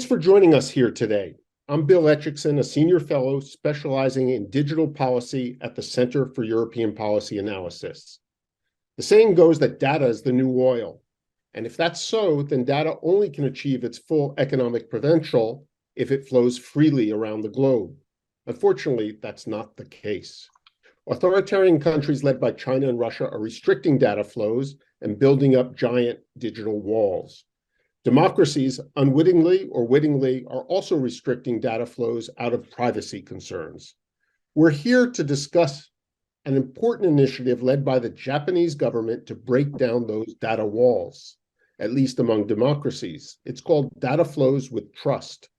For joining us here today. I'm Bill ECHIKSON, a senior fellow specializing in digital policy at the Center for European Policy Analysis. The saying goes that data is the new oil. And if that's so, then data only can achieve its full economic potential if it flows freely around the globe. Unfortunately, that's not the case. Authoritarian countries led by China and Russia are restricting data flows and building up giant digital walls. Democracies, unwittingly or wittingly, are also restricting data flows out of privacy concerns. We're here to discuss an important initiative led by the Japanese government to break down those data walls, at least among democracies. It's called Data Flows with Trust.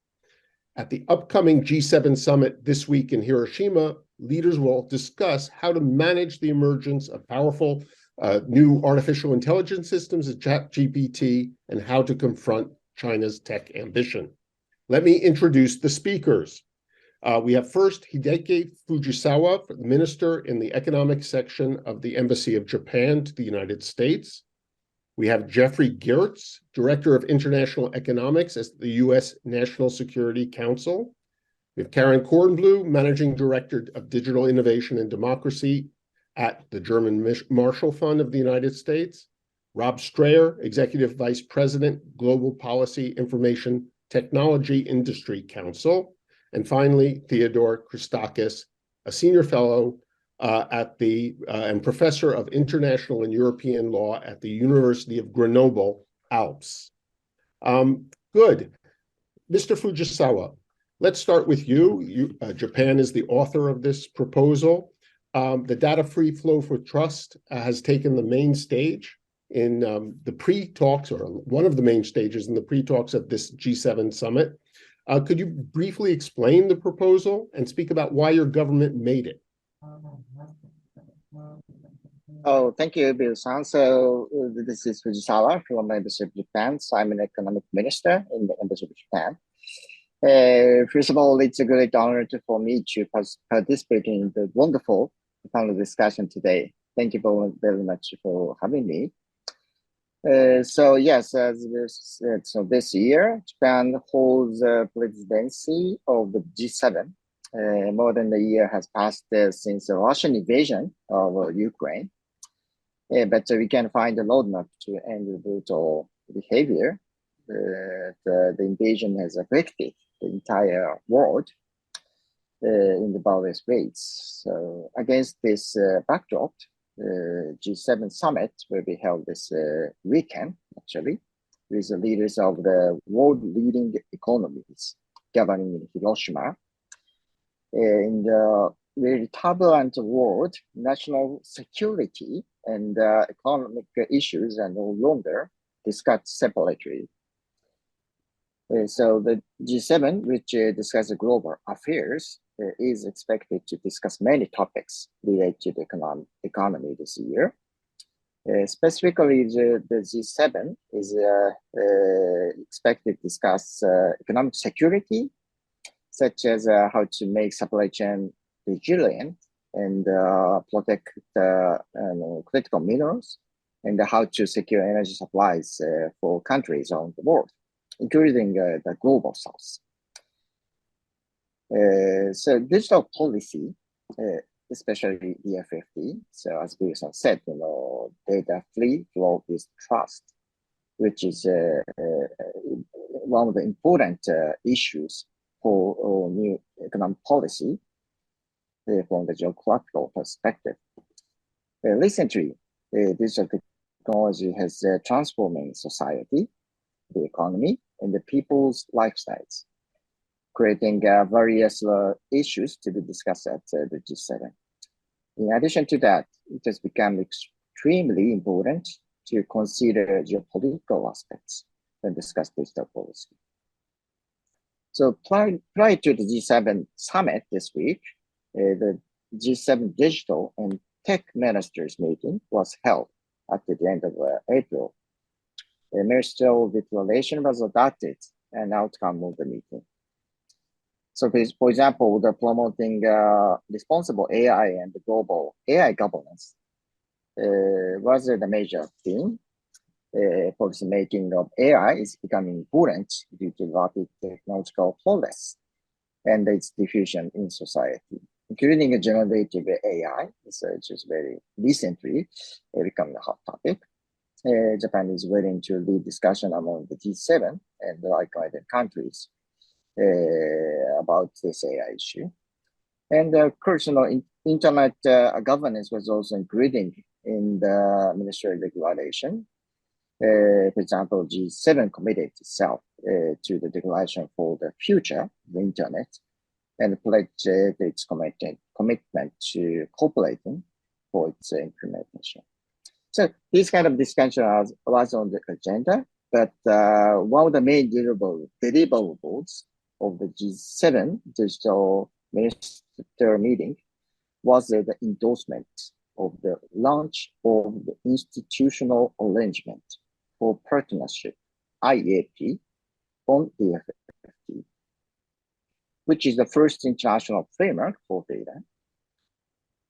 At the upcoming G7 summit this week in Hiroshima, leaders will discuss how to manage the emergence of powerful new artificial intelligence systems at ChatGPT and how to confront China's tech ambition. Let me introduce the speakers. We have first Hideaki Fujisawa, the minister in the economic section of the Embassy of Japan to the United States. We have Geoffrey Gertz, director of international economics at the U.S. National Security Council. We have KORNBLUH, managing director of digital innovation and democracy at the German Marshall Fund of the United States, Rob Strayer, Executive Vice President, Global Policy Information Technology Industry Council, and finally, Theodore Christakis, a senior fellow and professor of international and European law at the University of Grenoble, Alpes. Good. Mr. Fujisawa, let's start with you. Japan is the author of this proposal. The data free flow for trust has taken the main stage in the pre-talks, or one of the main stages in the pre-talks of this G7 summit. Could you briefly explain the proposal and speak about why your government made it? Oh, thank you, Bill-san. So this is Fujisawa from the Embassy of Japan. So I'm an economic minister in the Embassy of Japan. First of all, it's a great honor for me to participate in the wonderful panel discussion today. Thank you very much for having me. So yes, as said, so this year, Japan holds the presidency of the G7. More than a year has passed since the Russian invasion of Ukraine. But we can find a roadmap to end the brutal behavior. The invasion has affected the entire world in the various ways. So against this backdrop, G7 summit will be held this weekend, actually, with the leaders of the world leading economies governing in Hiroshima. In the very turbulent world, national security and economic issues are no longer discussed separately. So the G7, which discusses global affairs, is expected to discuss many topics related to the economy this year. Specifically, the G7 is expected to discuss economic security, such as how to make supply chain resilient and protect critical minerals, and how to secure energy supplies for countries around the world, including the global south. So digital policy, especially DFFT, so as Bill-san said, data free flow with trust, which is one of the important issues for new economic policy from the geographical perspective. Recently, digital technology has transformed society, the economy, and the people's lifestyles, creating various issues to be discussed at the G7. In addition to that, it has become extremely important to consider geopolitical aspects when discuss digital policy. So prior to the G7 summit this week, the G7 digital and tech ministers meeting was held at the end of April. A ministerial declaration was adopted, an outcome of the meeting. So for example, the promoting responsible AI and global AI governance was the major theme. policy making of AI is becoming important due to rapid technological progress and its diffusion in society, including a generative AI, which is very recently become a hot topic. Japan is willing to lead discussion among the G7 and the like-minded countries about this AI issue. And personal internet governance was also included in the ministerial regulation. For example, G7 committed itself to the declaration for the future of the internet and pledged its commitment to cooperating for its implementation. So this kind of discussion was on the agenda, but one of the main deliverables of the G7 digital minister meeting was the endorsement of the launch of the institutional arrangement for partnership, IAP, on DFFT, which is the first international framework for data.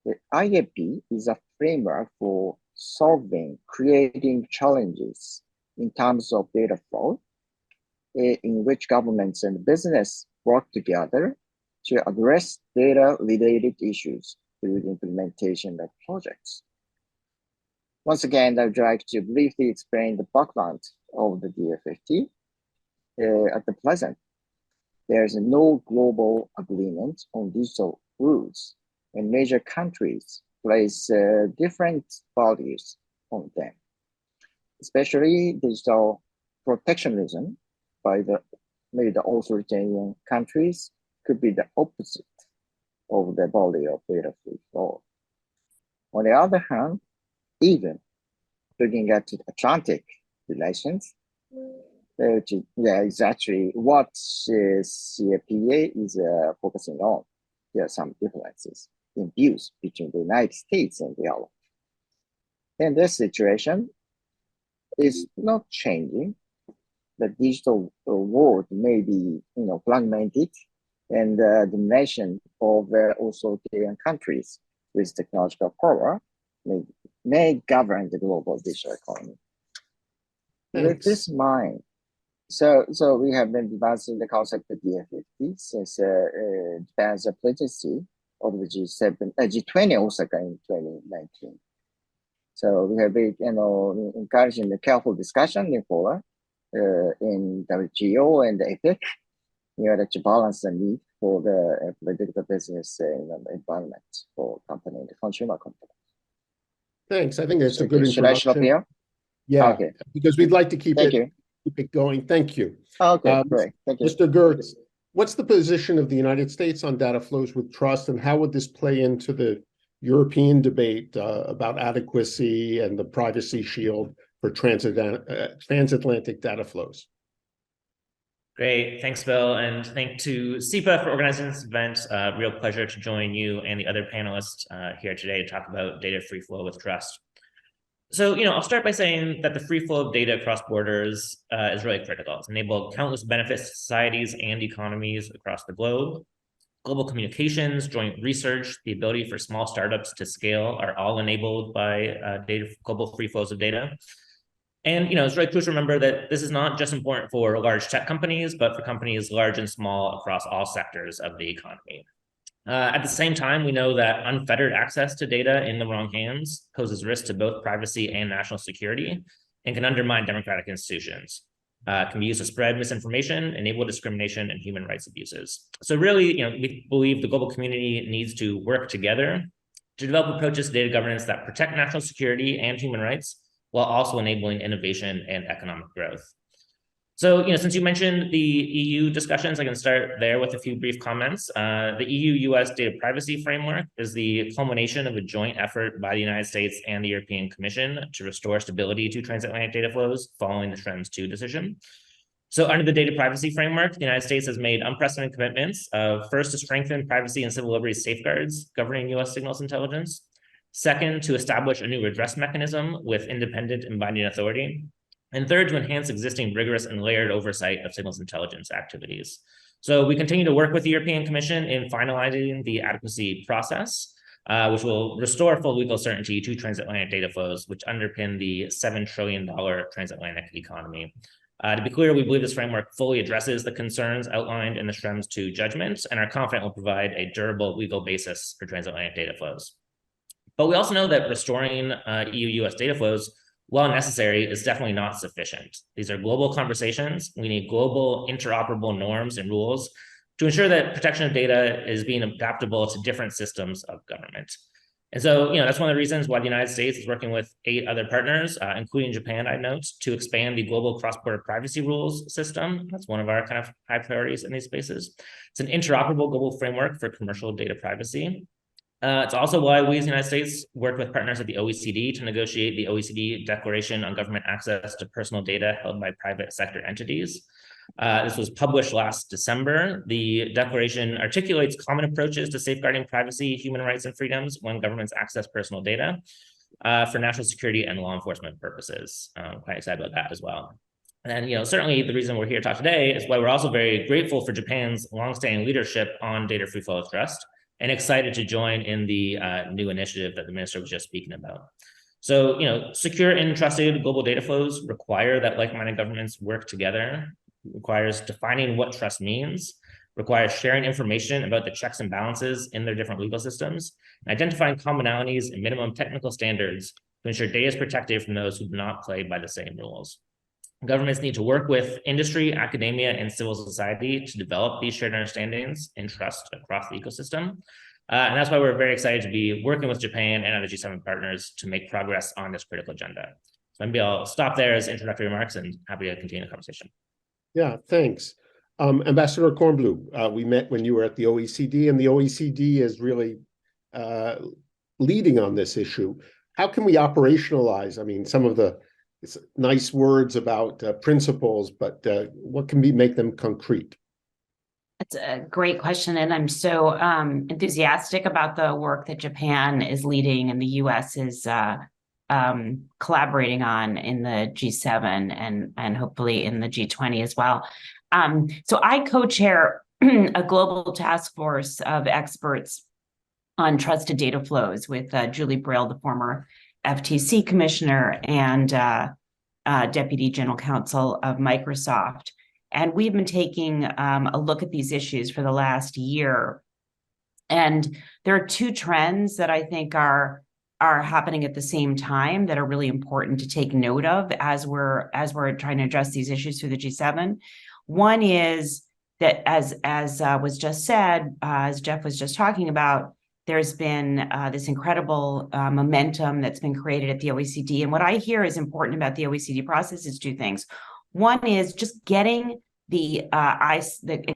The IAP is a framework for creating challenges in terms of data flow, in which governments and business work together to address data-related issues through the implementation of projects. Once again, I would like to briefly explain the background of the DFFT. At the present, there is no global agreement on digital rules, and major countries place different values on them, especially digital protectionism by the authoritarian countries could be the opposite of the value of data free flow. On the other hand, even looking at Atlantic relations, which is actually what CAPA is focusing on. There are some differences in views between the United States and the other. And this situation is not changing. The digital world may be, fragmented, and the nation of authoritarian countries with technological power may govern the global digital economy. Thanks. With this in mind, so we have been advancing the concept of DFFT since Japan's presidency of the G20 Osaka in 2019. So we have been, encouraging the careful discussion in fora, in WTO and the APEC, in order to balance the need for the political business environment for company and the consumer company. Thanks. I think that's a good introduction. Should I stop here? Yeah, okay. Because we'd like to keep Thank you. keep it going. Thank you. Okay, great. Thank you. Mr. Gertz, what's the position of the United States on data flows with trust, and how would this play into the European debate about adequacy and the privacy shield for transatlantic data flows? Great, thanks, Bill, and thanks to SIPA for organizing this event. Real pleasure to join you and the other panelists here today to talk about data free flow with trust. So, I'll start by saying that the free flow of data across borders is really critical. It's enabled countless benefits to societies and economies across the globe. Global communications, joint research, the ability for small startups to scale are all enabled by global free flows of data. And, it's really crucial to remember that this is not just important for large tech companies, but for companies large and small across all sectors of the economy. At the same time, we know that unfettered access to data in the wrong hands poses risk to both privacy and national security and can undermine democratic institutions. Can be used to spread misinformation, enable discrimination, and human rights abuses. So really, we believe the global community needs to work together to develop approaches to data governance that protect national security and human rights, while also enabling innovation and economic growth. So, since you mentioned the EU discussions, I can start there with a few brief comments. The EU-US data privacy framework is the culmination of a joint effort by the United States and the European Commission to restore stability to transatlantic data flows following the Schrems II decision. So under the data privacy framework, the United States has made unprecedented commitments of first, to strengthen privacy and civil liberties safeguards governing US signals intelligence. Second, to establish a new redress mechanism with independent and binding authority. And third, to enhance existing rigorous and layered oversight of signals intelligence activities. So we continue to work with the European Commission in finalizing the adequacy process. which will restore full legal certainty to transatlantic data flows, which underpin the $7 trillion transatlantic economy. To be clear, we believe this framework fully addresses the concerns outlined in the Schrems II judgment and are confident will provide a durable legal basis for transatlantic data flows. But we also know that restoring EU-US data flows, while necessary, is definitely not sufficient. These are global conversations. We need global interoperable norms and rules to ensure that protection of data is being adaptable to different systems of government. And so, that's one of the reasons why the United States is working with 8 other partners, including Japan, I note, to expand the global cross-border privacy rules system. That's one of our kind of high priorities in these spaces. It's an interoperable global framework for commercial data privacy. It's also why we as the United States worked with partners at the OECD to negotiate the OECD Declaration on Government Access to Personal Data held by private sector entities. This was published last December. The declaration articulates common approaches to safeguarding privacy, human rights, and freedoms when governments access personal data for national security and law enforcement purposes. I'm quite excited about that as well. And certainly the reason we're here to talk today is why we're also very grateful for Japan's longstanding leadership on data free flow of trust, and excited to join in the new initiative that the minister was just speaking about. So, secure and trusted global data flows require that like-minded governments work together, requires defining what trust means, requires sharing information about the checks and balances in their different legal systems, and identifying commonalities and minimum technical standards to ensure data is protected from those who do not play by the same rules. Governments need to work with industry, academia, and civil society to develop these shared understandings and trust across the ecosystem. And that's why we're very excited to be working with Japan and other G7 partners to make progress on this critical agenda. So maybe I'll stop there as introductory remarks and happy to continue the conversation. Yeah, thanks. Ambassador KORNBLUH, we met when you were at the OECD, and the OECD is really leading on this issue. How can we operationalize, some of the nice words about principles, but what can make them concrete? That's a great question, and I'm so enthusiastic about the work that Japan is leading and the U.S. is collaborating on in the G7 and hopefully in the G20 as well. So I co-chair a global task force of experts on trusted data flows with Julie Braille, the former FTC commissioner and Deputy General Counsel of Microsoft. And we've been taking a look at these issues for the last year. And there are 2 trends that I think are happening at the same time that are really important to take note of as we're trying to address these issues through the G7. One is that, as was just said, as Jeff was just talking about, there's been this incredible momentum that's been created at the OECD. And what I hear is important about the OECD process is 2 things. One is just getting the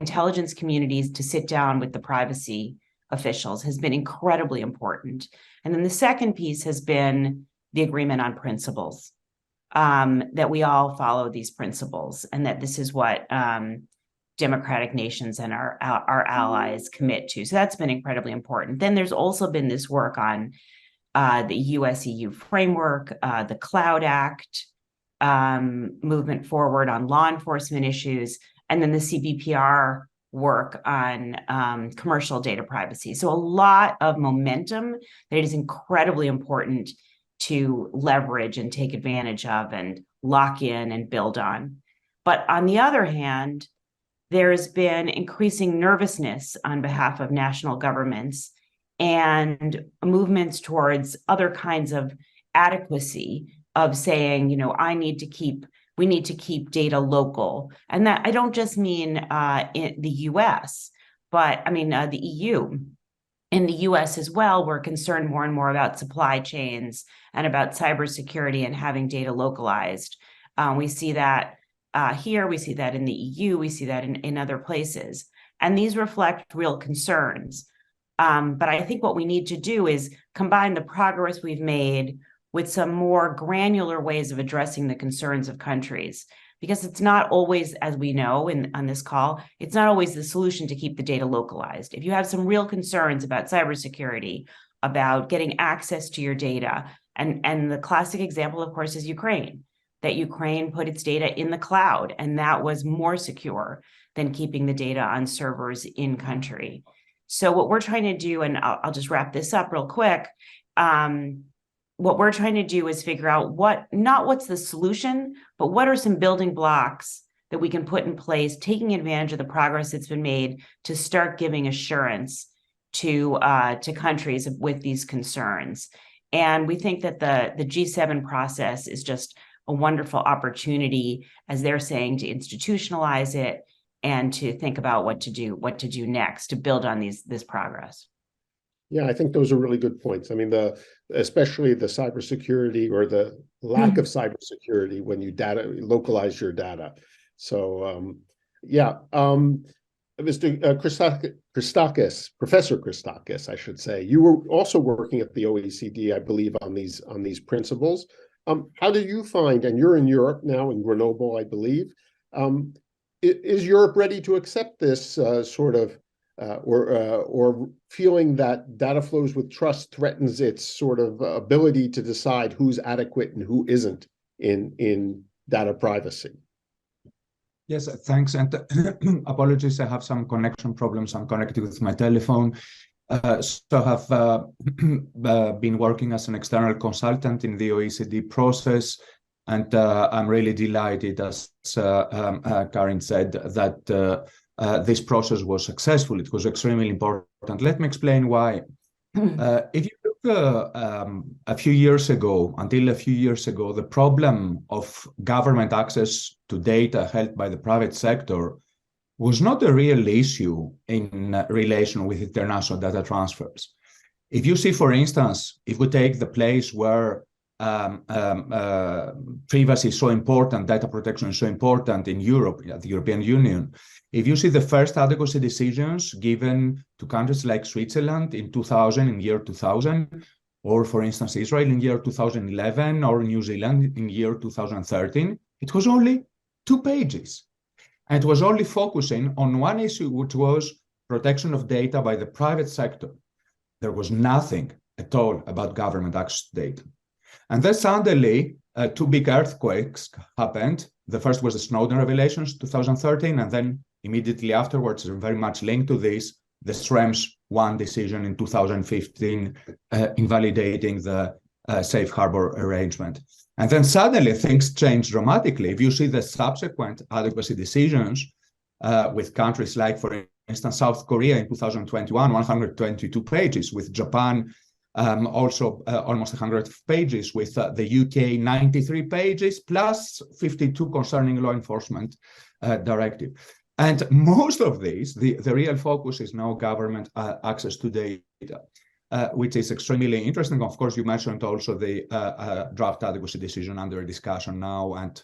intelligence communities to sit down with the privacy officials has been incredibly important. And then the second piece has been the agreement on principles, that we all follow these principles and that this is what democratic nations and our allies commit to. So that's been incredibly important. Then there's also been this work on the US-EU framework, the Cloud Act, movement forward on law enforcement issues, and then the CBPR work on commercial data privacy. So a lot of momentum that is incredibly important to leverage and take advantage of and lock in and build on. But on the other hand, there's been increasing nervousness on behalf of national governments and movements towards other kinds of adequacy of saying, we need to keep data local. And that I don't just mean in the US, but the EU. In the US as well, we're concerned more and more about supply chains and about cybersecurity and having data localized. We see that here, we see that in the EU, we see that in other places. And these reflect real concerns. But I think what we need to do is combine the progress we've made with some more granular ways of addressing the concerns of countries. Because it's not always, as we know on this call, it's not always the solution to keep the data localized. If you have some real concerns about cybersecurity, about getting access to your data, and the classic example, of course, is Ukraine, that Ukraine put its data in the cloud, and that was more secure than keeping the data on servers in country. So what we're trying to do, and I'll just wrap this up real quick. What we're trying to do is figure out not what's the solution, but what are some building blocks that we can put in place, taking advantage of the progress that's been made to start giving assurance to countries with these concerns. And we think that the G7 process is just a wonderful opportunity, as they're saying, to institutionalize it and to think about what to do next to build on this progress. Yeah, I think those are really good points. I mean, especially the cybersecurity or the lack of cybersecurity when you localize your data. So, Mr. Christakis, Professor Christakis, I should say, you were also working at the OECD, I believe, on these principles. How do you find, and you're in Europe now, in Grenoble, I believe, is Europe ready to accept this or feeling that data flows with trust threatens its sort of ability to decide who's adequate and who isn't in data privacy? Yes, thanks. And apologies, I have some connection problems. I'm connected with my telephone. So I have been working as an external consultant in the OECD process. And I'm really delighted, as Karin said, that this process was successful. It was extremely important. Let me explain why. If you look a few years ago, the problem of government access to data held by the private sector was not a real issue in relation with international data transfers. If you see, for instance, if we take the place where privacy is so important, data protection is so important in Europe, the European Union, if you see the first adequacy decisions given to countries like Switzerland in year 2000, or for instance, Israel in year 2011, or New Zealand in year 2013, it was only 2 pages. And it was only focusing on one issue, which was protection of data by the private sector. There was nothing at all about government access to data. And then suddenly, 2 big earthquakes happened. The first was the Snowden revelations, 2013, and then immediately afterwards, very much linked to this, the Schrems I decision in 2015, invalidating the safe harbor arrangement. And then suddenly things changed dramatically. If you see the subsequent adequacy decisions with countries like, for instance, South Korea in 2021, 122 pages, with Japan also almost 100 pages, with the UK 93 pages, plus 52 concerning law enforcement directive. And most of these, the real focus is now government access to data, which is extremely interesting. Of course, you mentioned also the draft adequacy decision under discussion now, and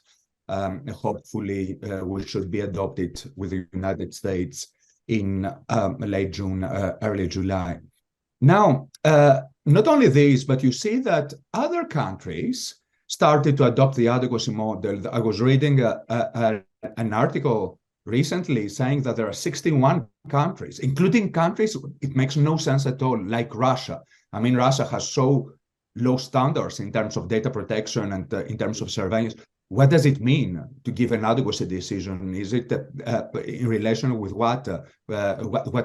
hopefully which should be adopted with the United States in late June, early July. Now, not only this, but you see that other countries started to adopt the adequacy model. I was reading an article recently saying that there are 61 countries, including countries it makes no sense at all, like Russia. I mean, Russia has so low standards in terms of data protection and in terms of surveillance. What does it mean to give an adequacy decision? Is it in relation with what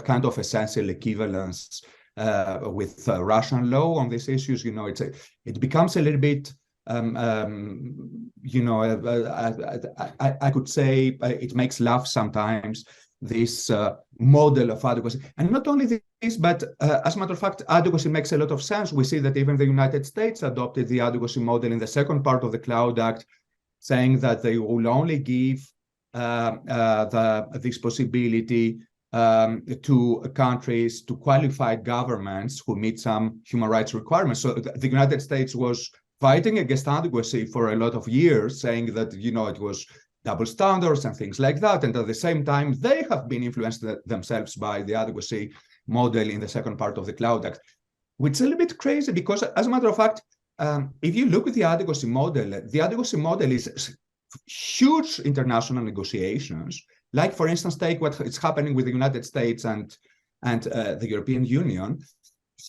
kind of essential equivalence with Russian law on these issues? You know, it becomes a little bit, you know, I could say it makes laugh sometimes, this model of adequacy. And not only this, but as a matter of fact, adequacy makes a lot of sense. We see that even the United States adopted the adequacy model in the second part of the Cloud Act, saying that they will only give this possibility to countries, to qualified governments who meet some human rights requirements. So the United States was fighting against adequacy for a lot of years, saying that, you know, it was double standards and things like that. And at the same time, they have been influenced themselves by the adequacy model in the second part of the Cloud Act, which is a little bit crazy because, as a matter of fact, if you look at the adequacy model is huge international negotiations. Like, for instance, take what is happening with the United States and the European Union.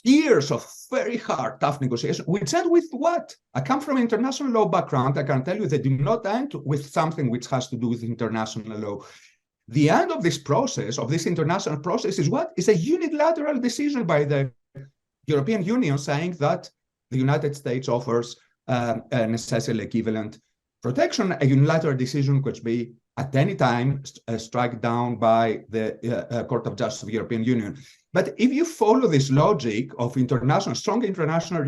Years of very hard, tough negotiations, which end with what? I come from an international law background. I can tell you they do not end with something which has to do with international law. The end of this process, of this international process, is what? Is a unilateral decision by the European Union saying that the United States offers an essential equivalent protection, a unilateral decision which be at any time struck down by the Court of Justice of the European Union. But if you follow this logic of strong international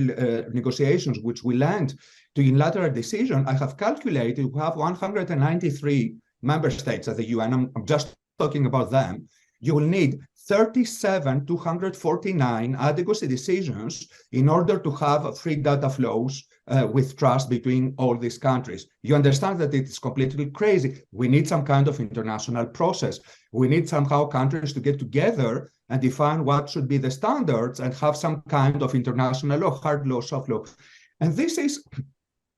negotiations, which will end to unilateral decision, I have calculated we have 193 member states at the UN. I'm just talking about them. You will need 249 adequacy decisions in order to have free data flows with trust between all these countries. You understand that it's completely crazy. We need some kind of international process. We need somehow countries to get together and define what should be the standards and have some kind of international law, hard law, soft law. And this is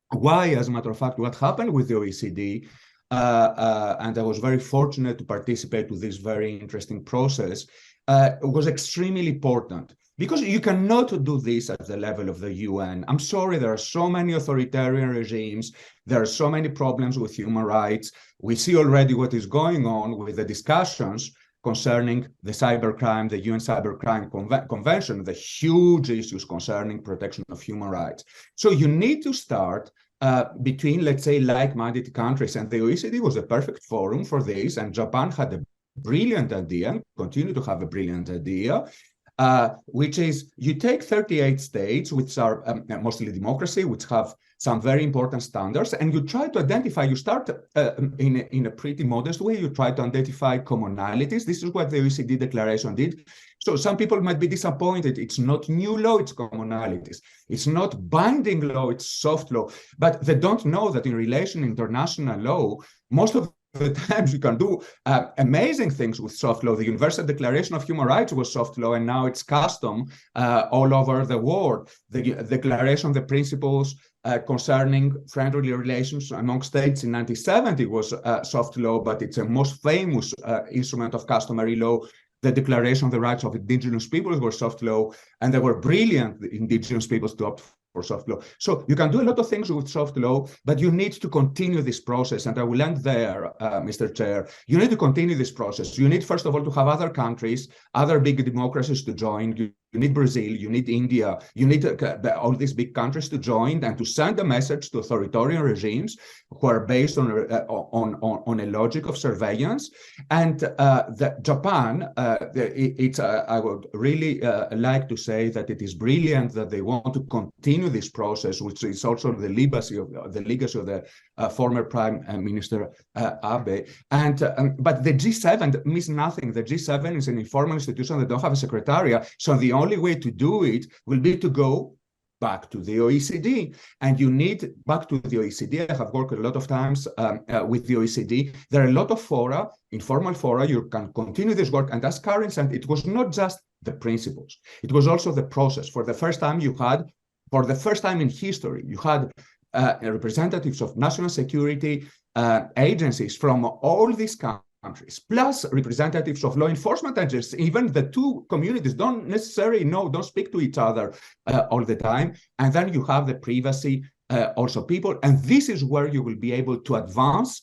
why, as a matter of fact, what happened with the OECD, and I was very fortunate to participate with this very interesting process, was extremely important. Because you cannot do this at the level of the UN. I'm sorry, there are so many authoritarian regimes. There are so many problems with human rights. We see already what is going on with the discussions concerning the cybercrime, the UN Cybercrime Convention, the huge issues concerning protection of human rights. So you need to start between, let's say, like-minded countries, and the OECD was a perfect forum for this, and Japan had a brilliant idea, and continue to have a brilliant idea, which is you take 38 states, which are mostly democracy, which have some very important standards, and you try to identify, you start in a pretty modest way, you try to identify commonalities. This is what the OECD declaration did. So some people might be disappointed. It's not new law, it's commonalities. It's not binding law, it's soft law. But they don't know that in relation to international law, most of the times you can do amazing things with soft law. The Universal Declaration of Human Rights was soft law, and now it's custom all over the world. The Declaration of the Principles concerning friendly relations among states in 1970 was soft law, but it's a most famous instrument of customary law. The Declaration of the Rights of Indigenous Peoples were soft law, and there were brilliant indigenous peoples to opt for soft law. So you can do a lot of things with soft law, but you need to continue this process. And I will end there, Mr. Chair. You need to continue this process. You need, first of all, to have other countries, other big democracies to join. You need Brazil, you need India, you need all these big countries to join and to send a message to authoritarian regimes who are based on a logic of surveillance. And Japan, I would really like to say that it is brilliant that they want to continue this process, which is also the legacy of the former Prime Minister Abe. But the G7 means nothing. The G7 is an informal institution that don't have a secretariat. So the only way to do it will be to go back to the OECD. And you need back to the OECD. I have worked a lot of times with the OECD. There are a lot of fora, informal fora. You can continue this work. And as Karen said, it was not just the principles. It was also the process. For the first time in history, you had representatives of national security agencies from all these countries, plus representatives of law enforcement agencies. Even the two communities don't necessarily don't speak to each other all the time. And then you have the privacy also people. And this is where you will be able to advance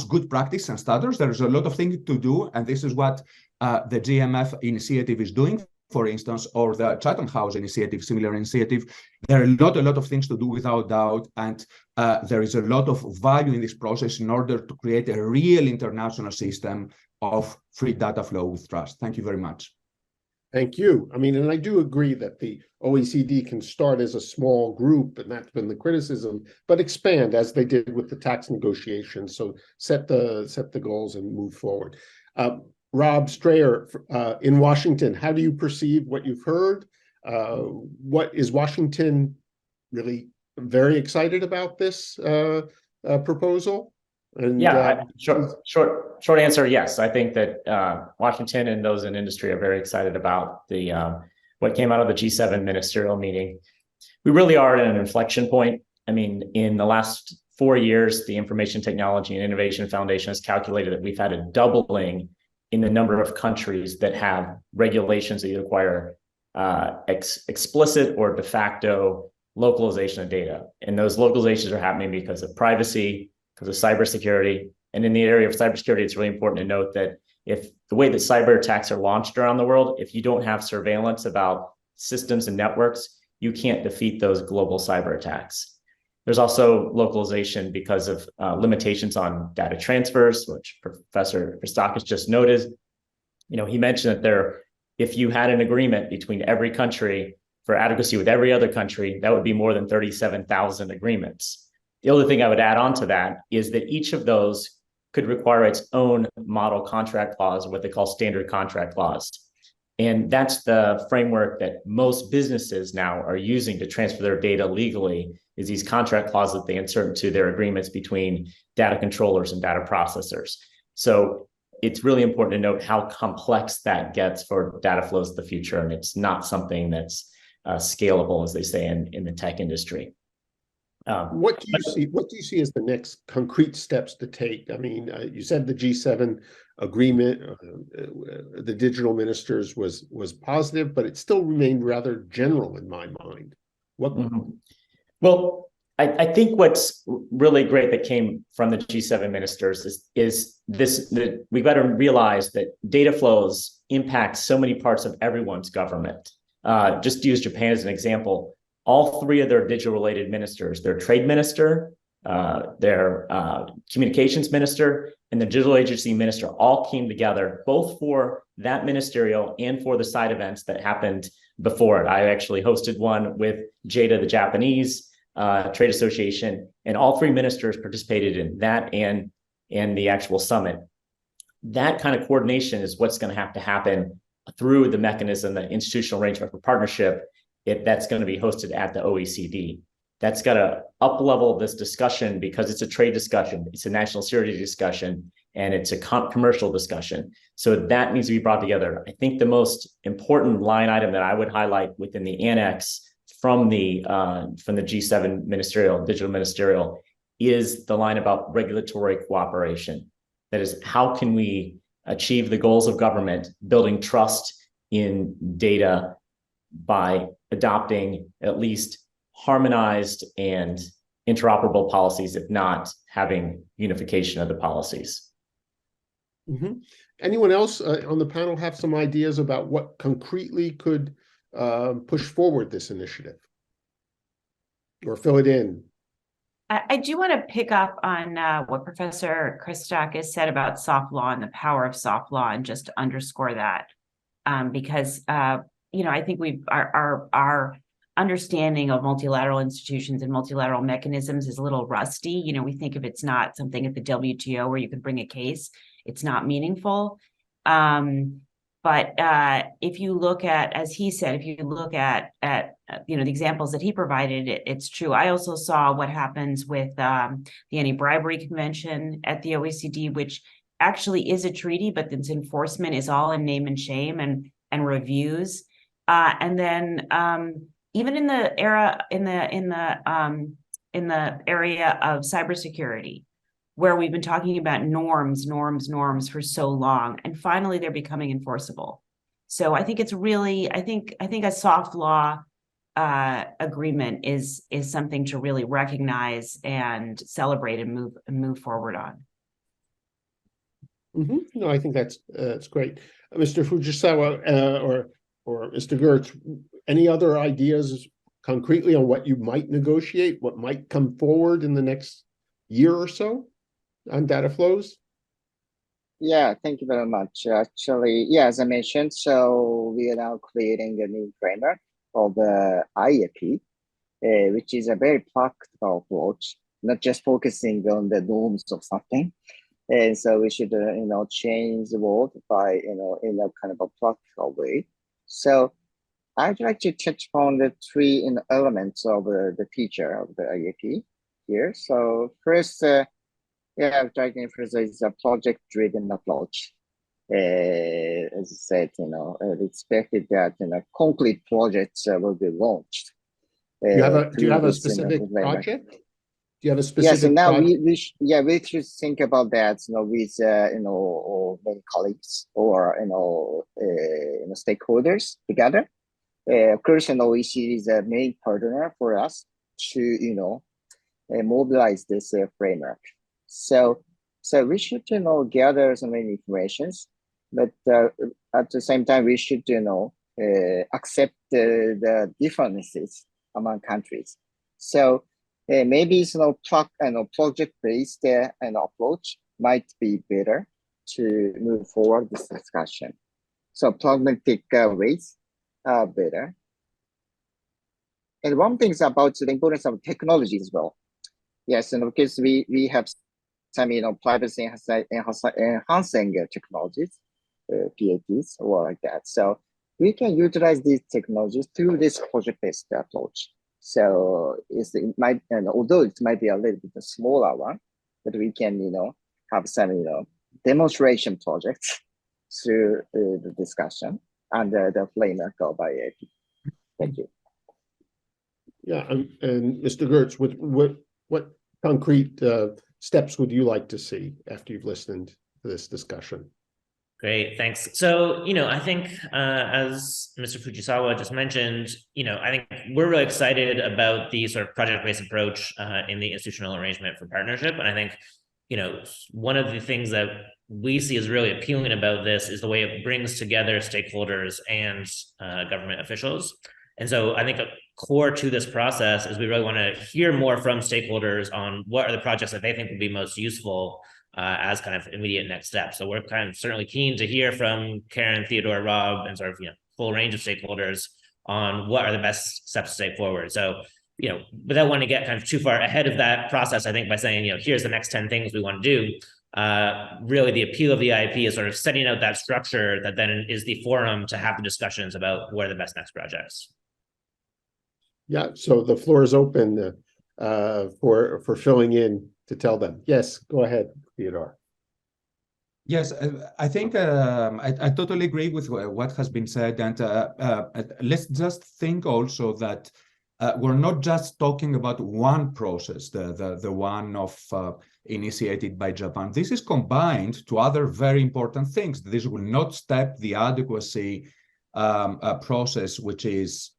good practice and standards. There is a lot of things to do. And this is what the GMF initiative is doing, for instance, or the Chatham House initiative, similar initiative. There are a lot of things to do without doubt, and there is a lot of value in this process in order to create a real international system of free data flow with trust. Thank you very much. Thank you. I mean, and I do agree that the OECD can start as a small group, and that's been the criticism, but expand as they did with the tax negotiations. So set the goals and move forward. Rob Strayer in Washington, how do you perceive what you've heard? What is Washington really very excited about this proposal? And, yeah, short answer, yes. I think that Washington and those in industry are very excited about the what came out of the G7 ministerial meeting. We really are at an inflection point. I mean, in the last 4 years, the Information Technology and Innovation Foundation has calculated that we've had a doubling in the number of countries that have regulations that require explicit or de facto localization of data. And those localizations are happening because of privacy, because of cybersecurity, And in the area of cybersecurity, it's really important to note that if the way that cyber attacks are launched around the world, if you don't have surveillance about systems and networks, you can't defeat those global cyber attacks. There's also localization because of limitations on data transfers, which Professor Christakis just noted. He mentioned that if you had an agreement between every country for adequacy with every other country, that would be more than 37,000 agreements. The other thing I would add on to that is that each of those could require its own model contract clause, what they call standard contract clause. And that's the framework that most businesses now are using to transfer their data legally, is these contract clauses that they insert into their agreements between data controllers and data processors. So it's really important to note how complex that gets for data flows in the future. And it's not something that's scalable, as they say in the tech industry. What do you see as the next concrete steps to take? I mean, you said the G7 agreement, the digital ministers was positive, but it still remained rather general in my mind. Well, I think what's really great that came from the G7 ministers is that we've got to realize that data flows impact so many parts of everyone's government. Just to use Japan as an example, all three of their digital-related ministers, their trade minister, their communications minister, and the digital agency minister all came together, both for that ministerial and for the side events that happened before it. I actually hosted one with JADA, the Japanese Trade Association, and all three ministers participated in that and the actual summit. That kind of coordination is what's going to have to happen through the mechanism, the institutional arrangement for partnership, that's going to be hosted at the OECD. That's got to up-level this discussion because it's a trade discussion, it's a national security discussion, and it's a commercial discussion. So that needs to be brought together. I think the most important line item that I would highlight within the annex from the G7 digital ministerial, is the line about regulatory cooperation. That is, how can we achieve the goals of government, building trust in data by adopting at least harmonized and interoperable policies, if not having unification of the policies. Mm-hmm. Anyone else on the panel have some ideas about what concretely could push forward this initiative or fill it in? I do want to pick up on what Professor Christakis said about soft law and the power of soft law, and just to underscore that, because I think our understanding of multilateral institutions and multilateral mechanisms is a little rusty. We think if it's not something at the WTO where you can bring a case, it's not meaningful. But if you look at, as he said, if you look at the examples that he provided, it's true. I also saw what happens with the Anti-Bribery Convention at the OECD, which actually is a treaty, but its enforcement is all in name and shame and reviews. And then even in the area of cybersecurity, where we've been talking about norms for so long, and finally they're becoming enforceable. So I think it's really, I think a soft law agreement is something to really recognize and celebrate and move forward on. Mm-hmm. No, I think that's great, Mr. Fujisawa or Mr. Gertz. Any other ideas concretely on what you might negotiate, what might come forward in the next year or so on data flows? Yeah, thank you very much. Actually, yeah, as I mentioned, so we are now creating a new framework of the IAP, which is a very practical approach, not just focusing on the norms of something. And so we should, change the world by, in a kind of a practical way. So I'd like to touch upon the three elements of the feature of the IAP here. So first, I'd like to emphasize a project-driven approach. As I said, it's expected that concrete projects will be launched. Do you have a specific project? Do you have a specific? Yeah, so now we should think about that, with many colleagues or stakeholders together. Of course, OECD is a main partner for us to mobilize this framework. So So we should, gather so many informations, but at the same time, we should, accept the differences among countries. So maybe project-based approach might be better to move forward this discussion. So pragmatic ways are better. And one thing is about the importance of technology as well. Yes, and because we have some privacy enhancing technologies, PATs or like that. So we can utilize these technologies through this project-based approach. So it might, and although it might be a little bit a smaller one, but we can have some demonstration projects through the discussion under the framework of IAP. Thank you. Yeah, and Mr. Gertz, what concrete steps would you like to see after you've listened to this discussion? Great, thanks. So, I think as Mr. Fujisawa just mentioned, I think we're really excited about the sort of project-based approach in the institutional arrangement for partnership. And I think, one of the things that we see as really appealing about this is the way it brings together stakeholders and government officials. And so I think a core to this process is we really want to hear more from stakeholders on what are the projects that they think would be most useful as kind of immediate next steps. So we're kind of certainly keen to hear from Karen, Theodore, Rob, and sort of full range of stakeholders on what are the best steps to take forward. So without wanting to get kind of too far ahead of that process, I think by saying here's the next 10 things we want to do. Really, the appeal of the IIP is sort of setting out that structure that then is the forum to have the discussions about where are the best next projects. Yeah, so the floor is open for filling in to tell them. Yes, go ahead, Theodore. Yes, I think I totally agree with what has been said. And let's just think also that we're not just talking about one process, the one of initiated by Japan. This is combined to other very important things. This will not stop the adequacy process, which is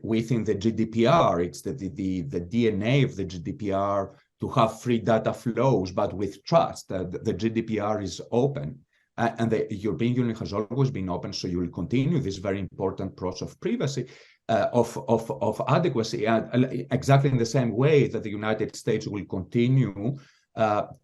within the GDPR. It's the DNA of the GDPR to have free data flows, but with trust. The GDPR is open, and the European Union has always been open. So you will continue this very important process of privacy, of adequacy, and exactly in the same way that the United States will continue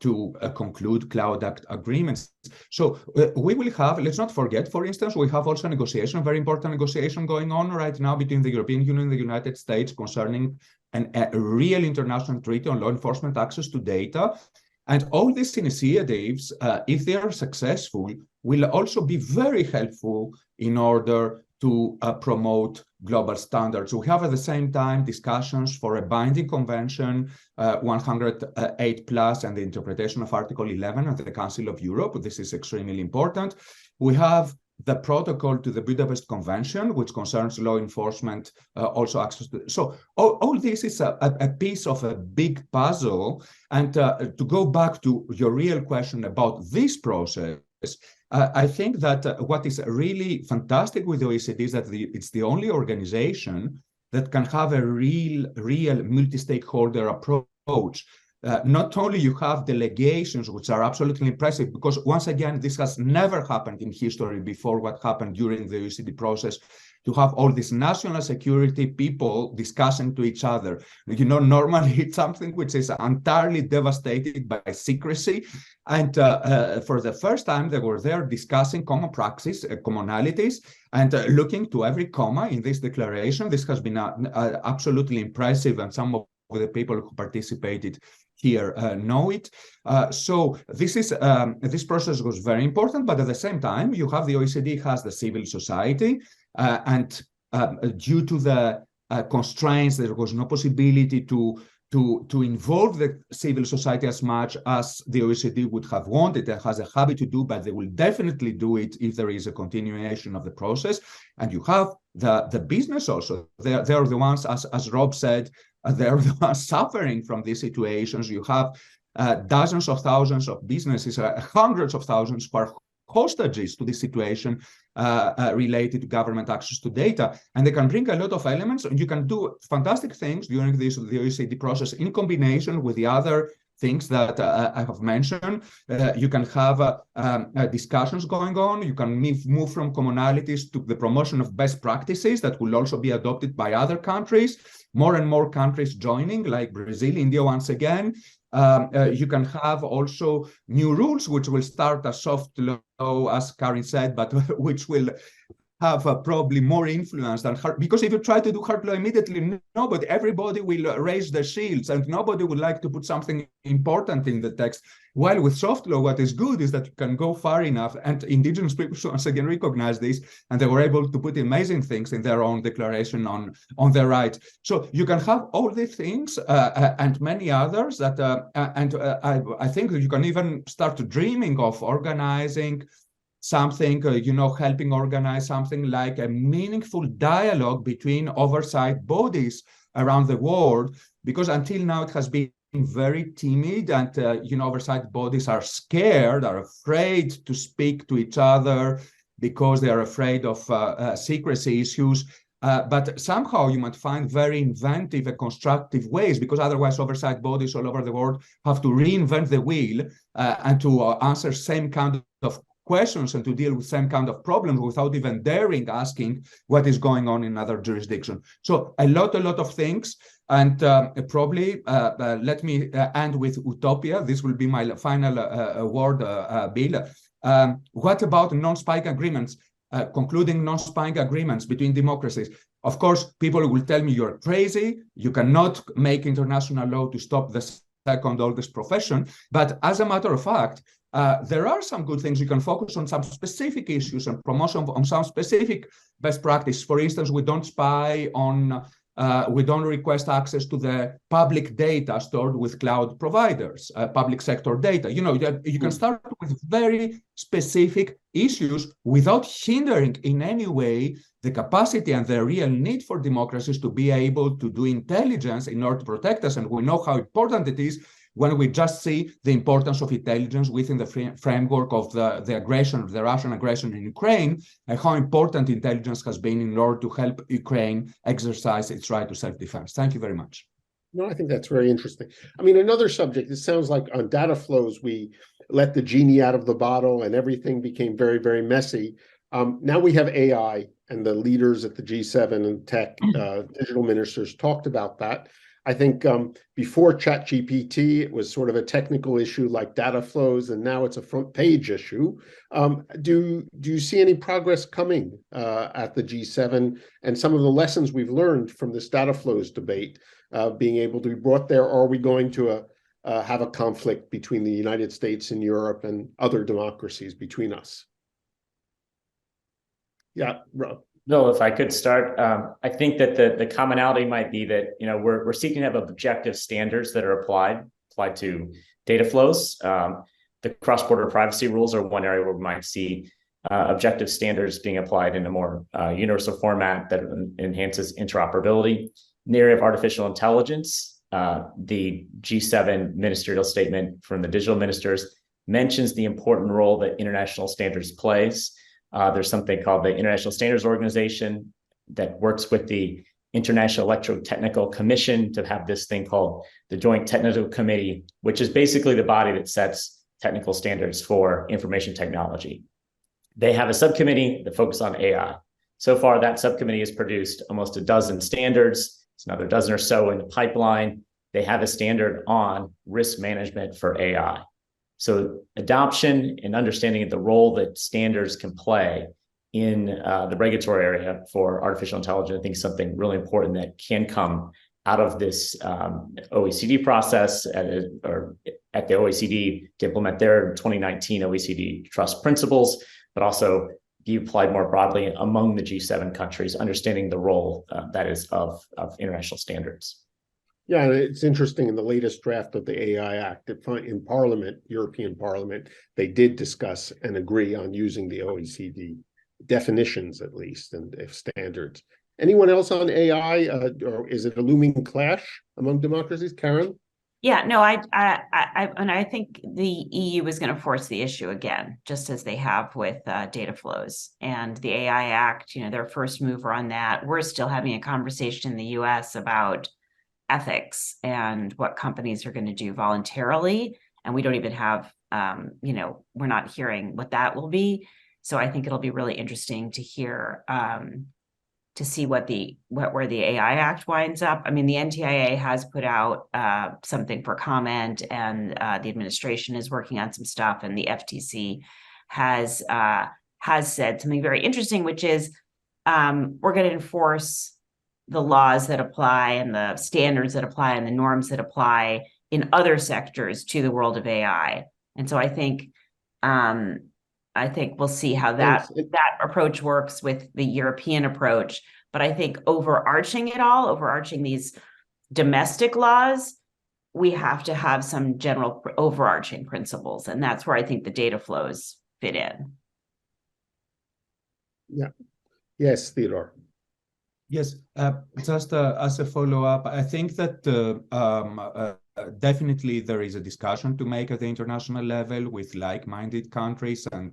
to conclude cloud act agreements. So we will have, let's not forget, for instance, we have also negotiation, very important negotiation going on right now between the European Union and the United States concerning a real international treaty on law enforcement access to data. And all these initiatives, if they are successful, will also be very helpful in order to promote global standards. We have at the same time discussions for a binding convention 108 plus and the interpretation of Article 11 of the Council of Europe. This is extremely important. We have the protocol to the Budapest Convention, which concerns law enforcement, also access to. So all this is a piece of a big puzzle. And to go back to your real question about this process, I think that what is really fantastic with the OECD is that it's the only organization that can have a real multi-stakeholder approach. Not only you have delegations, which are absolutely impressive, because once again, this has never happened in history before what happened during the OECD process, to have all these national security people discussing to each other. Normally it's something which is entirely devastated by secrecy. And for the first time, they were there discussing common practice, commonalities, and looking to every comma in this declaration. This has been absolutely impressive, and some of the people who participated here know it. So this process was very important, but at the same time, you have the OECD has the civil society, and due to the constraints, there was no possibility to involve the civil society as much as the OECD would have wanted. It has a habit to do, but they will definitely do it if there is a continuation of the process. And you have the business also. They are the ones, as Rob said, they are the ones suffering from these situations. You have dozens of thousands of businesses, hundreds of thousands who are hostages to this situation related to government access to data. And they can bring a lot of elements, and you can do fantastic things during the OECD process in combination with the other things that I have mentioned. You can have discussions going on. You can move from commonalities to the promotion of best practices that will also be adopted by other countries. More and more countries joining, like Brazil, India, once again. You can have also new rules, which will start as soft law, as Karin said, but which will have probably more influence than hard, because if you try to do hard law immediately, everybody will raise their shields and nobody would like to put something important in the text. While with soft law, what is good is that you can go far enough, and indigenous people once again recognize this, and they were able to put amazing things in their own declaration on their rights. So you can have all these things and many others that, I think you can even start dreaming of organizing something, helping organize something like a meaningful dialogue between oversight bodies around the world, because until now it has been very timid, and oversight bodies are scared, are afraid to speak to each other because they are afraid of secrecy issues. But somehow you might find very inventive and constructive ways, because otherwise oversight bodies all over the world have to reinvent the wheel and to answer same kind of questions and to deal with same kind of problems without even daring asking what is going on in other jurisdictions. So a lot of things. And probably let me end with utopia. This will be my final word, Bill. What about non-spying agreements, concluding non-spying agreements between democracies? Of course, people will tell me you're crazy. You cannot make international law to stop the second oldest profession. But as a matter of fact, there are some good things. You can focus on some specific issues and promotion on some specific best practice. For instance, we don't spy on, we don't request access to the public data stored with cloud providers, public sector data. You can start with very specific issues without hindering in any way the capacity and the real need for democracies to be able to do intelligence in order to protect us. And we know how important it is when we just see the importance of intelligence within the framework of the aggression, the Russian aggression in Ukraine, and how important intelligence has been in order to help Ukraine exercise its right to self-defense. Thank you very much. No, I think that's very interesting. I mean, another subject, it sounds like on data flows, we let the genie out of the bottle and everything became very, very messy. Now we have AI, and the leaders at the G7 and tech digital ministers talked about that. I think before ChatGPT, it was sort of a technical issue like data flows, and now it's a front page issue. Do you see any progress coming at the G7 and some of the lessons we've learned from this data flows debate being able to be brought there? Or are we going to have a conflict between the United States and Europe and other democracies between us? Yeah, Rob. Bill, if I could start, I think that the commonality might be that we're seeking to have objective standards that are applied to data flows. The cross-border privacy rules are one area where we might see objective standards being applied in a more universal format that enhances interoperability. In the area of artificial intelligence, the G7 ministerial statement from the digital ministers mentions the important role that international standards plays. There's something called the International Standards Organization that works with the International Electrotechnical Commission to have this thing called the Joint Technical Committee, which is basically the body that sets technical standards for information technology. They have a subcommittee that focuses on AI. So far, that subcommittee has produced almost a dozen standards. It's another dozen or so in the pipeline. They have a standard on risk management for AI. So adoption and understanding of the role that standards can play in the regulatory area for artificial intelligence, I think is something really important that can come out of this OECD process or at the OECD to implement their 2019 OECD trust principles, but also be applied more broadly among the G7 countries, understanding the role that is of international standards. Yeah, and it's interesting, in the latest draft of the AI Act in Parliament, European Parliament, they did discuss and agree on using the OECD definitions, at least, and standards. Anyone else on AI, or is it a looming clash among democracies? Karen? Yeah, no, I think the EU is going to force the issue again, just as they have with data flows and the AI Act. Their first mover on that. We're still having a conversation in the US about ethics and what companies are going to do voluntarily. And we don't even have, we're not hearing what that will be. So I think it'll be really interesting to hear, to see where the AI Act winds up. I mean, the NTIA has put out something for comment, and the administration is working on some stuff, and the FTC has said something very interesting, which is we're going to enforce the laws that apply and the standards that apply and the norms that apply in other sectors to the world of AI. And so I think we'll see how that approach works with the European approach. But I think overarching these domestic laws, we have to have some general overarching principles. And that's where I think the data flows fit in. Yeah. Yes, Theodore. Yes, just as a follow-up, I think that definitely there is a discussion to make at the international level with like-minded countries and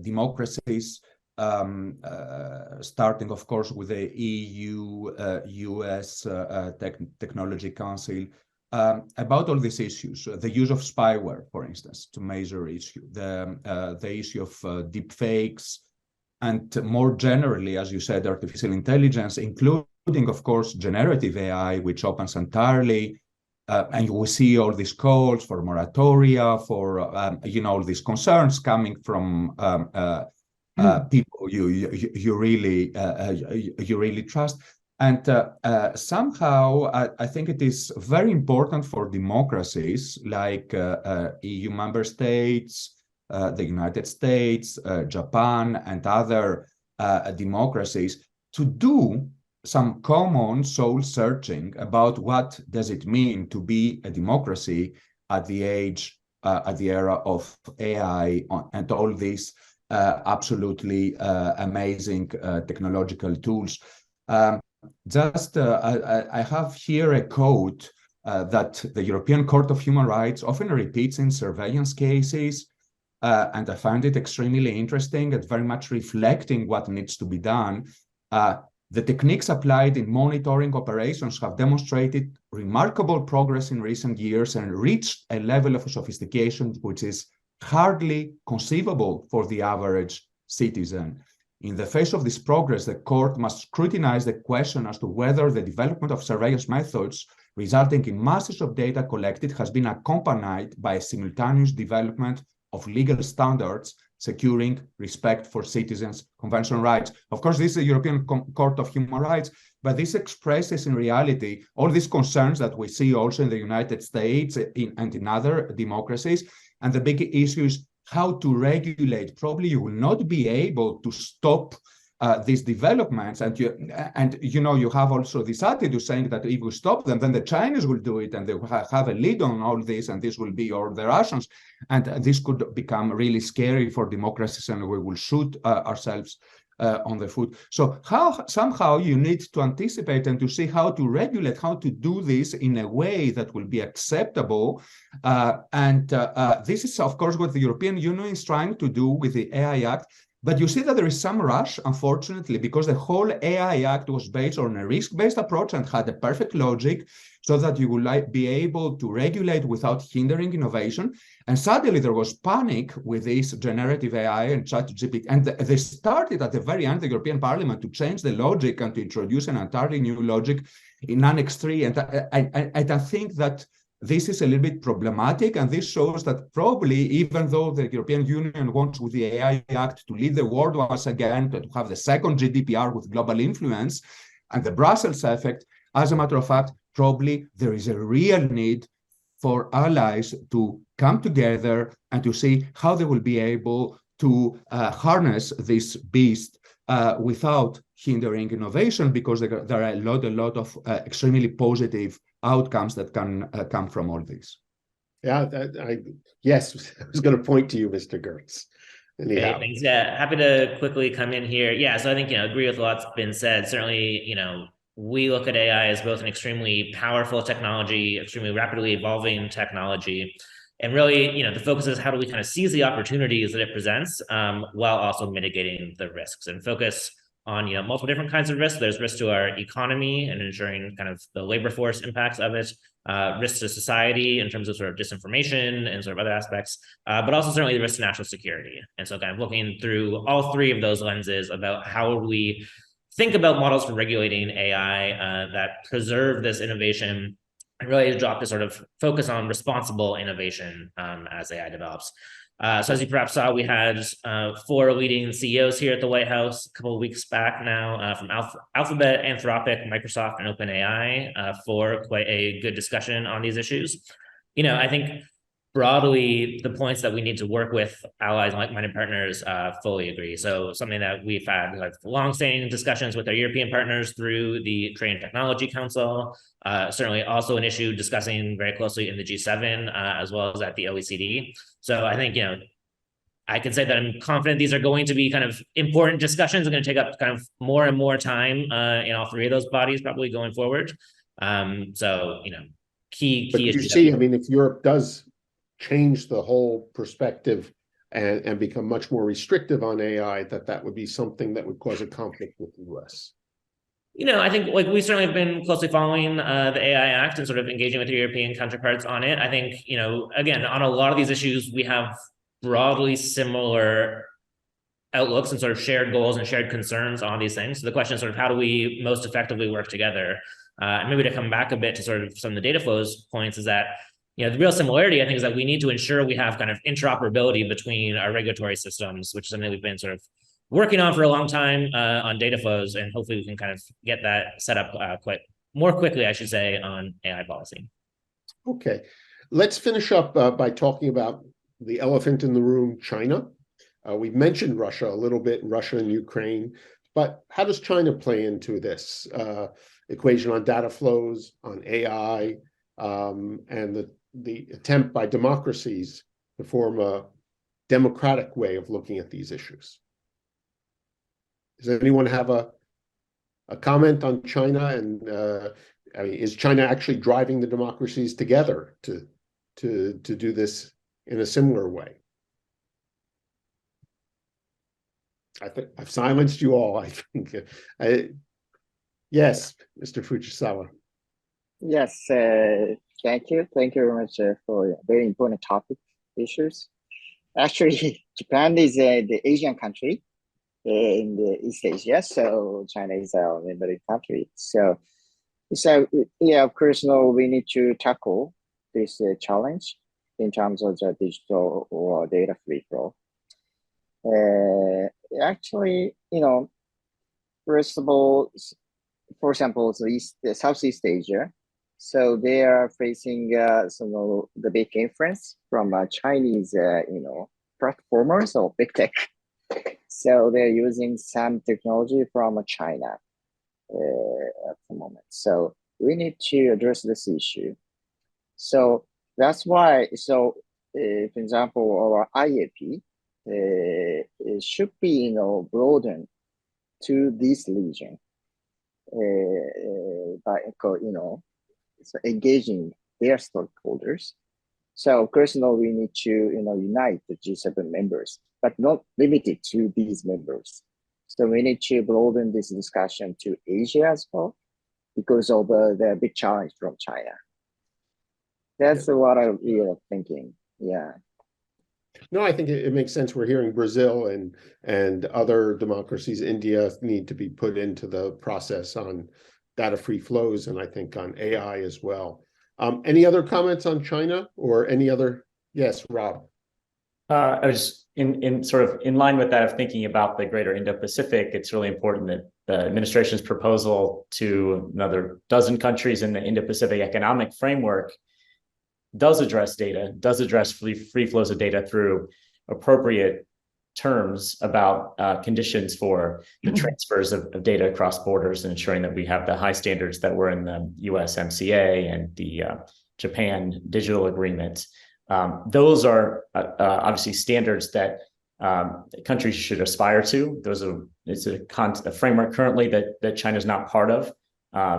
democracies, starting, of course, with the EU-US Technology Council, about all these issues, the use of spyware, for instance, to major issue, the issue of deepfakes, and more generally, as you said, artificial intelligence, including, of course, generative AI, which opens entirely, and we see all these calls for moratoria, for all these concerns coming from people you really trust. And somehow, I think it is very important for democracies like EU member states, the United States, Japan, and other democracies to do some common soul searching about what does it mean to be a democracy at the era of AI and all these absolutely amazing technological tools. I have here a quote that the European Court of Human Rights often repeats in surveillance cases, and I find it extremely interesting and very much reflecting what needs to be done. The techniques applied in monitoring operations have demonstrated remarkable progress in recent years and reached a level of sophistication which is hardly conceivable for the average citizen. In the face of this progress, the court must scrutinize the question as to whether the development of surveillance methods resulting in masses of data collected has been accompanied by a simultaneous development of legal standards securing respect for citizens' conventional rights. Of course, this is the European Court of Human Rights, but this expresses in reality all these concerns that we see also in the United States and in other democracies. And the big issue is how to regulate. Probably you will not be able to stop these developments, and you have also this attitude saying that if we stop them, then the Chinese will do it, and they will have a lead on all this, and this will be all the Russians, and this could become really scary for democracies, and we will shoot ourselves on the foot. So somehow you need to anticipate and to see how to regulate, how to do this in a way that will be acceptable. This is, of course, what the European Union is trying to do with the AI Act. But you see that there is some rush, unfortunately, because the whole AI Act was based on a risk-based approach and had a perfect logic so that you would be able to regulate without hindering innovation. And suddenly there was panic with this generative AI and ChatGPT. And they started at the very end, the European Parliament, to change the logic and to introduce an entirely new logic in Annex 3. And I think that this is a little bit problematic, and this shows that probably, even though the European Union wants with the AI Act to lead the world once again, to have the second GDPR with global influence and the Brussels effect, as a matter of fact, probably there is a real need for allies to come together and to see how they will be able to harness this beast without hindering innovation, because there are a lot of extremely positive outcomes that can come from all this. Yeah, yes, I was going to point to you, Mr. Gertz. Hey, thanks. Yeah, happy to quickly come in here. Yeah, so I think, agree with what's been said. Certainly, we look at AI as both an extremely powerful technology, extremely rapidly evolving technology. And really, the focus is how do we kind of seize the opportunities that it presents while also mitigating the risks, and focus on multiple different kinds of risks. There's risk to our economy and ensuring kind of the labor force impacts of it, risk to society in terms of sort of disinformation and sort of other aspects, but also certainly the risk to national security. And so kind of looking through all three of those lenses about how we think about models for regulating AI that preserve this innovation and really drop to sort of focus on responsible innovation as AI develops. So as you perhaps saw, we had 4 leading CEOs here at the White House a couple of weeks back now from Alphabet, Anthropic, Microsoft, and OpenAI for quite a good discussion on these issues. I think broadly, the points that we need to work with allies and like-minded partners fully agree. So something that we've had like long-standing discussions with our European partners through the Trade and Technology Council, certainly also an issue discussing very closely in the G7 as well as at the OECD. So I think, I can say that I'm confident these are going to be kind of important discussions. Are going to take up kind of more and more time in all three of those bodies probably going forward. So, key But you issues. see, I mean, if Europe does change the whole perspective and become much more restrictive on AI, that would be something that would cause a conflict with the US. I think like we certainly have been closely following the AI Act and sort of engaging with the European counterparts on it. I think, again, on a lot of these issues, we have broadly similar outlooks and sort of shared goals and shared concerns on these things. So the question is sort of how do we most effectively work together? And maybe to come back a bit to sort of some of the data flows points is that the real similarity, I think, is that we need to ensure we have kind of interoperability between our regulatory systems, which is something we've been sort of working on for a long time on data flows, and hopefully we can kind of get that set up quite more quickly, I should say, on AI policy. Okay, let's finish up by talking about the elephant in the room, China. We've mentioned Russia a little bit, Russia and Ukraine, but how does China play into this equation on data flows, on AI, and the attempt by democracies to form a democratic way of looking at these issues? Does anyone have a comment on China? And I mean, is China actually driving the democracies together to do this in a similar way? I think I've silenced you all. I think. Yes, Mr. Fujisawa. Yes, thank you. Thank you very much for very important topic issues. Actually, Japan is the Asian country in the East Asia, so China is our neighboring country. So yeah, of course, we need to tackle this challenge in terms of the digital or data free flow. Actually, first of all, for example, the Southeast Asia. So they are facing the big influence from Chinese, platformers or big tech. So they're using some technology from China at the moment. So we need to address this issue. So that's why. So, for example, our IAP it should be broadened to this region by so engaging their stakeholders. So of course, we need to unite the G7 members, but not limited to these members. So we need to broaden this discussion to Asia as well, because of the big challenge from China. That's what I'm thinking. Yeah. No, I think it makes sense. We're hearing Brazil and other democracies, India, need to be put into the process on data-free flows, and I think on AI as well. Any other comments on China or any other? Yes, Rob. I was in sort of in line with that of thinking about the greater Indo-Pacific. It's really important that the administration's proposal to another dozen countries in the Indo-Pacific economic framework does address data, does address free flows of data through appropriate terms about conditions for the transfers of data across borders and ensuring that we have the high standards that were in the USMCA and the Japan Digital Agreement. Those are obviously standards that countries should aspire to. It's a framework currently that China's not part of.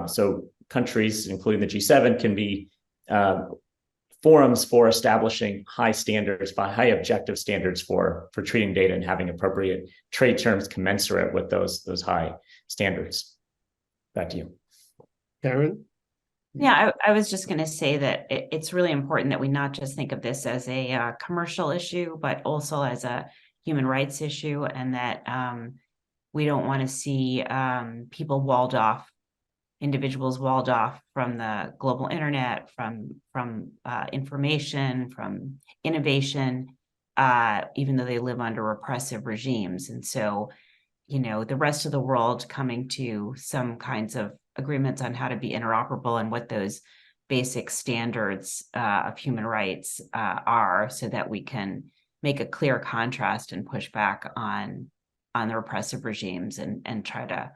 So countries, including the G7, can be forums for establishing high standards, by high objective standards for treating data and having appropriate trade terms commensurate with those high standards. Back to you. Karen? Yeah, I was just going to say that it's really important that we not just think of this as a commercial issue, but also as a human rights issue, and that we don't want to see people walled off, individuals walled off from the global internet, from information, from innovation, even though they live under repressive regimes. And so, you know, the rest of the world coming to some kinds of agreements on how to be interoperable and what those basic standards of human rights are, so that we can make a clear contrast and push back on the repressive regimes and try to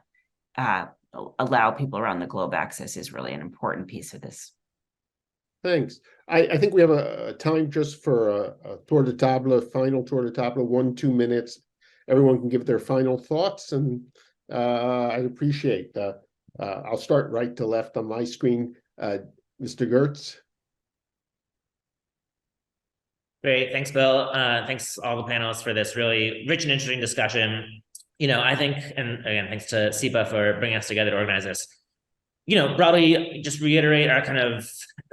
allow people around the globe access, is really an important piece of this. Thanks. I think we have a time just for a tour de table, final tour de table, 1-2 minutes. Everyone can give their final thoughts, and I'd appreciate that. I'll start right to left on my screen. Mr. Gertz. Great, thanks, Bill. Thanks all the panelists for this really rich and interesting discussion. You know, I think, and again, thanks to SIPA for bringing us together to organize this. You know, broadly, just reiterate our kind of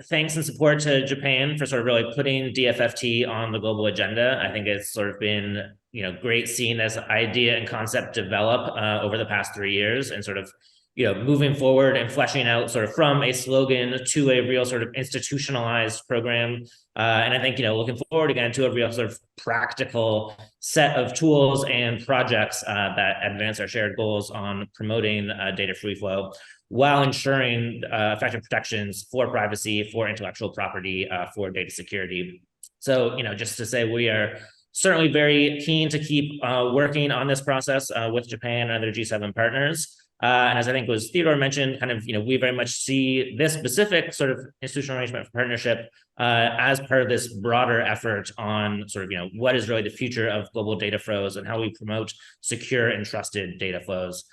thanks and support to Japan for sort of really putting DFFT on the global agenda. I think it's sort of been, you know, great seeing this idea and concept develop over the past 3 years, and sort of, you know, moving forward and fleshing out sort of from a slogan to a real sort of institutionalized program. And I think, you know, looking forward again to a real sort of practical set of tools and projects that advance our shared goals on promoting data free flow, while ensuring effective protections for privacy, for intellectual property, for data security. So, you know, just to say, we are certainly very keen to keep working on this process with Japan and other G7 partners. And as I think was Theodore mentioned, kind of, you know, we very much see this specific sort of institutional arrangement for partnership as part of this broader effort on sort of, you know, what is really the future of global data flows and how we promote secure and trusted data flows,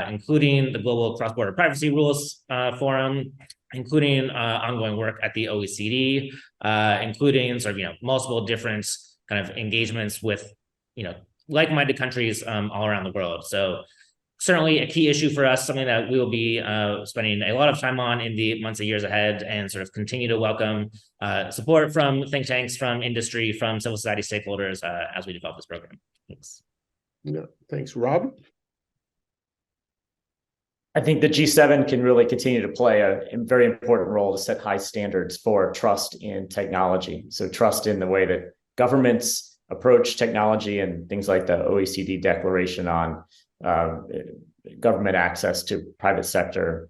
including the Global Cross-Border Privacy Rules Forum, including ongoing work at the OECD, including sort of, you know, multiple different kind of engagements with, you know, like-minded countries all around the world. So certainly a key issue for us, something that we will be spending a lot of time on in the months and years ahead, and sort of continue to welcome support from think tanks, from industry, from civil society stakeholders as we develop this program. Thanks. Yeah, thanks. Rob? I think the G7 can really continue to play a very important role to set high standards for trust in technology. So trust in the way that governments approach technology, and things like the OECD declaration on government access to private sector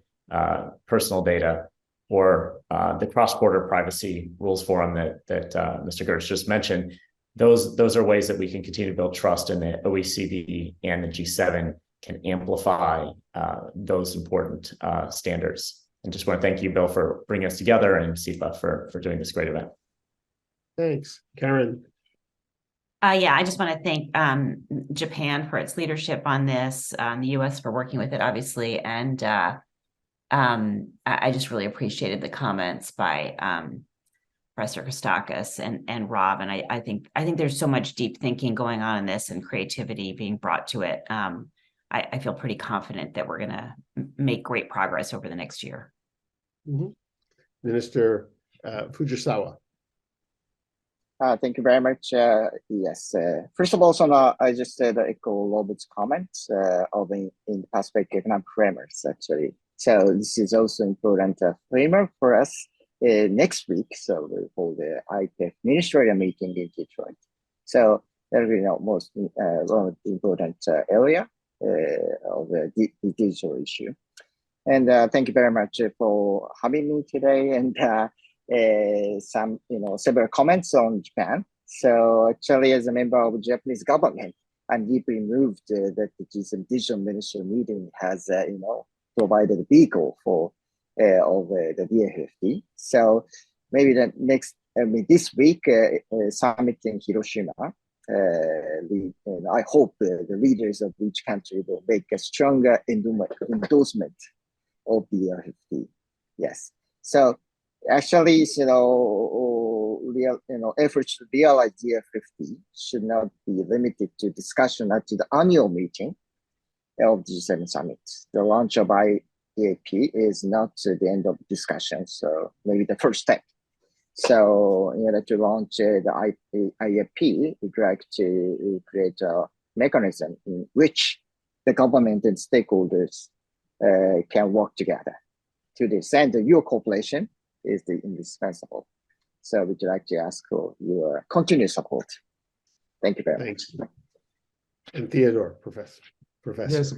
personal data, or the cross-border privacy rules forum that Mr. Gertz just mentioned. Those are ways that we can continue to build trust, in the OECD and the G7 can amplify those important standards. And just want to thank you, Bill, for bringing us together, and SIPA for doing this great event. Thanks. Karen? Yeah, I just want to thank Japan for its leadership on this, the US for working with it, obviously, and I just really appreciated the comments by Professor Christakis and Rob, and I think there's so much deep thinking going on in this, and creativity being brought to it. I feel pretty confident that we're going to make great progress over the next year. Mm-hmm. Minister Fujisawa. Thank you very much. Yes. First of all, I just echo Robert's comments in the perspective economic frameworks, actually. So this is also important framework for us next week. So we hold the IPEF ministerial meeting in Detroit. So that will be the most one of the important area of the digital issue. And thank you very much for having me today, and some, several comments on Japan. So actually, as a member of the Japanese government, I'm deeply moved that the G7 digital ministerial meeting has, provided a vehicle for of the DFFT. So maybe this week summit in Hiroshima. I hope the leaders of each country will make a stronger endorsement of the DFFT. Yes. So actually, efforts to realize DFFT should not be limited to discussion at the annual meeting of the G7 summit. The launch of IAP is not the end of discussion, so maybe the first step. So in order to launch the IAP, we'd like to create a mechanism in which the government and stakeholders can work together. To this end, your cooperation is indispensable. So we'd like to ask for your continued support. Thank you very much. Thanks. And Theodore, Professor. Yes,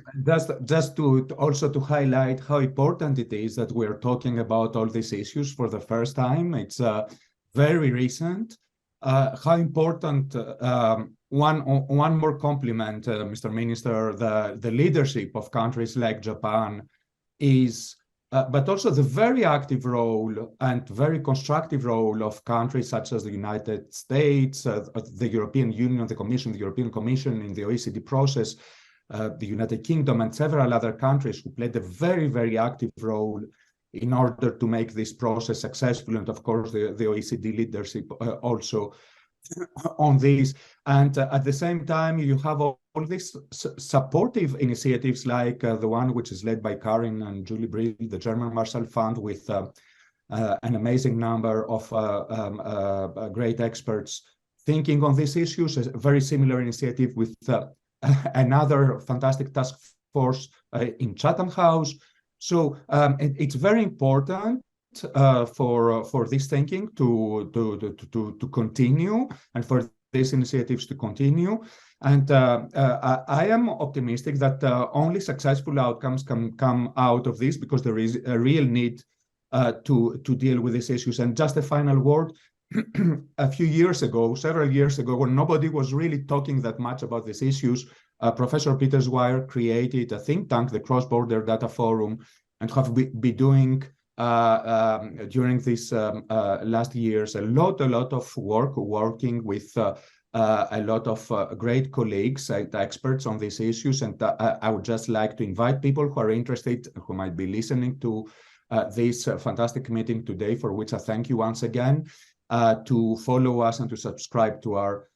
just to also to highlight how important it is that we're talking about all these issues for the first time. It's very recent. How important, one more compliment, Mr. Minister, the leadership of countries like Japan is, but also the very active role and very constructive role of countries such as the United States, the European Union, the Commission, the European Commission in the OECD process, the United Kingdom and several other countries who played a very, very active role in order to make this process successful. And of course, the OECD leadership also on this. And at the same time, you have all these supportive initiatives like the one which is led by Karin and Julie Brill, the German Marshall Fund, with an amazing number of great experts thinking on these issues. A very similar initiative with another fantastic task force in Chatham House. So it's very important for this thinking to continue and for these initiatives to continue. And I am optimistic that only successful outcomes can come out of this, because there is a real need to deal with these issues. And just a final word. A few years ago, several years ago, when nobody was really talking that much about these issues, Professor Peter Zweier created a think tank, the Cross-Border Data Forum, and have been doing during these last years a lot of work, working with a lot of great colleagues, experts on these issues. And I would just like to invite people who are interested, who might be listening to this fantastic meeting today, for which I thank you once again, to follow us and to subscribe to our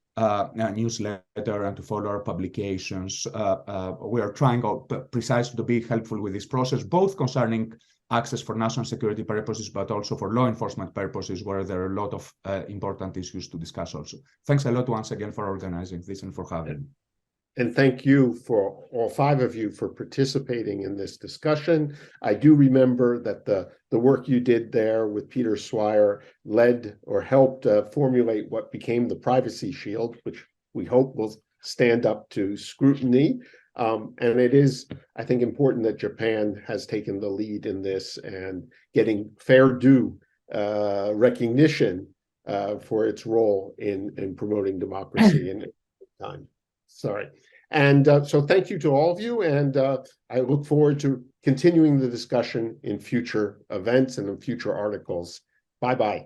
newsletter and to follow our publications. We are trying precisely to be helpful with this process, both concerning access for national security purposes, but also for law enforcement purposes, where there are a lot of important issues to discuss also. Thanks a lot once again for organizing this and for having me. And thank you for all five of you for participating in this discussion. I do remember that the work you did there with Peter Swire led or helped formulate what became the Privacy Shield, which we hope will stand up to scrutiny. And it is, I think, important that Japan has taken the lead in this and getting fair due recognition for its role in promoting democracy in time. Sorry. And so thank you to all of you. And I look forward to continuing the discussion in future events and in future articles. Bye-bye.